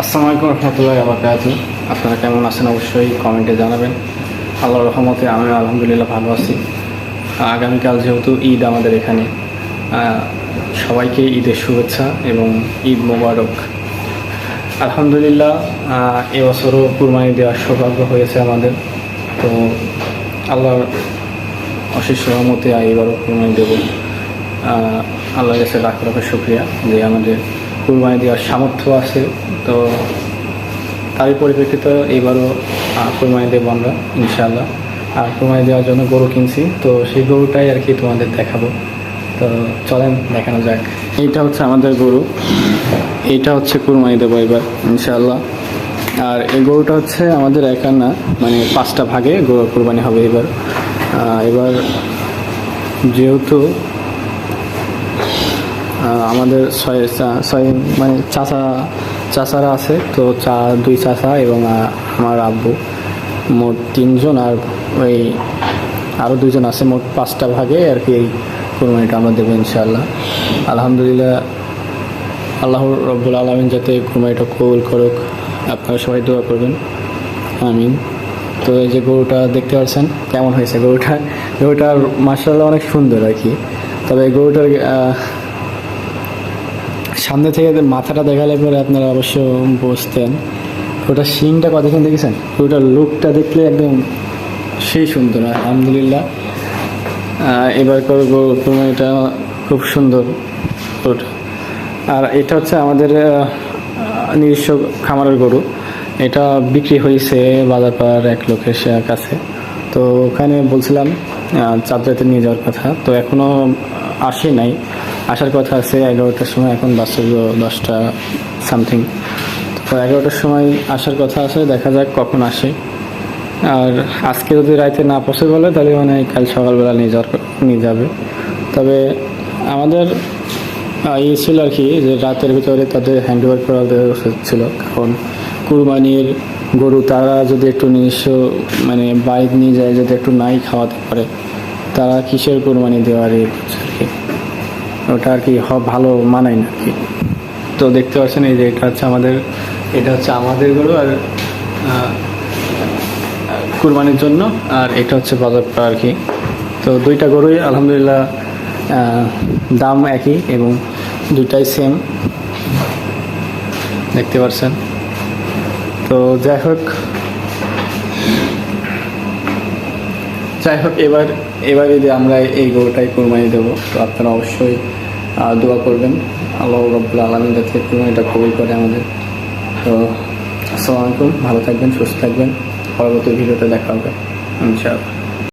আসসালামু আলাইকুম রহমতুল্লাহি ওয়া বারাকাতুহু। আপনারা কেমন আছেন অবশ্যই কমেন্টে জানাবেন। আল্লাহর রহমতে আমি আলহামদুলিল্লাহ ভালো আছি। আগামীকাল যেহেতু ঈদ আমাদের এখানে, সবাইকে ঈদের শুভেচ্ছা এবং ঈদ মোবারক। আলহামদুলিল্লাহ এবছরও কুরবানি দেওয়ার সৌভাগ্য হয়েছে আমাদের। তো আল্লাহর অশেষ রহমতে এবারও কুরবানি দেব। আল্লাহর কাছে লাখ লাখ শুকরিয়া যে আমাদের কুরবানি দেওয়ার সামর্থ্য আছে। তো তারই পরিপ্রেক্ষিতে এবারও কুরবানি দেবো আমরা ইনশাআল্লাহ। আর কুরবানি দেওয়ার জন্য গরু কিনছি, তো সেই গরুটাই আর কি তোমাদের দেখাবো। তো চলেন দেখানো যাক। এইটা হচ্ছে আমাদের গরু, এইটা হচ্ছে কুরবানি দেবো এবার ইনশাআল্লাহ। আর এই গরুটা হচ্ছে আমাদের একা না, মানে 5টা ভাগে গরু কুরবানি হবে এবার। এবার যেহেতু আমাদের ছয় মানে চাচারা আছে, তো দুই চাচা এবং আমার আব্বু, মোট 3জন, আর ওই আরও 2জন আছে, মোট 5টা ভাগে আর কি এই কুরবানিটা আমরা দেবো ইনশাআল্লাহ। আলহামদুলিল্লাহ, আল্লাহ রব্বুল আলামিন যাতে কুরবানিটা কবুল করুক, আপনারা সবাই দোয়া করবেন, আমিন। তো এই যে গরুটা দেখতে পাচ্ছেন কেমন হয়েছে, গরুটার মাশাআল্লাহ অনেক সুন্দর আর কি। তবে এই গরুটার সামনে থেকে মাথাটা দেখালে পরে আপনারা অবশ্য বুঝতেন। ওটার শিংটা কতক্ষণ দেখেছেন, ওটার লুকটা দেখলে একদম সেই সুন্দর। আলহামদুলিল্লাহ, এবার করবো এটা খুব সুন্দর ওটা। আর এটা হচ্ছে আমাদের নিজস্ব খামারের গরু। এটা বিক্রি হয়েছে বাজারপাড়ার এক লোকের কাছে। তো ওখানে বলছিলাম চাঁদরাতে নিয়ে যাওয়ার কথা, তো এখনও আসে নাই, আসার কথা আছে 11টার সময়। এখন বাসে 10টা সামথিং, তো 11টার সময় আসার কথা আছে, দেখা যাক কখন আসে। আর আজকে যদি রাতে না পসিবল হয় তাহলে মানে কাল সকালবেলা নিয়ে যাবে। তবে আমাদের ইয়ে ছিল আর কি, যে রাতের ভিতরে তাদের হ্যান্ড ওভার করা উচিত ছিল, কারণ কুরবানির গরু তারা যদি একটু নিজস্ব মানে বাইক নিয়ে যায়, যদি একটু নাই খাওয়াতে পারে, তারা কিসের কুরবানি দেওয়ার আর কি, ওটা আর কি ভালো মানায় না আর কি। তো দেখতে পাচ্ছেন এই যে এটা হচ্ছে আমাদের গরু, আর কুরবানির জন্য, আর এটা হচ্ছে বাজারটা আর কি। তো দুইটা গরুই আলহামদুলিল্লাহ দাম একই এবং দুইটাই সেম, দেখতে পাচ্ছেন। তো যাই হোক এবার যদি আমরা এই গরুটাই কুরবানি দেবো, তো আপনারা অবশ্যই দোয়া করবেন আল্লাহ রাব্বুল আলামিন যাতে কুরবানিটা কবুল করে আমাদের। তো আসসালামু আলাইকুম, ভালো থাকবেন, সুস্থ থাকবেন, পরবর্তী ভিডিওতে দেখা হবে ইনশাআল্লাহ।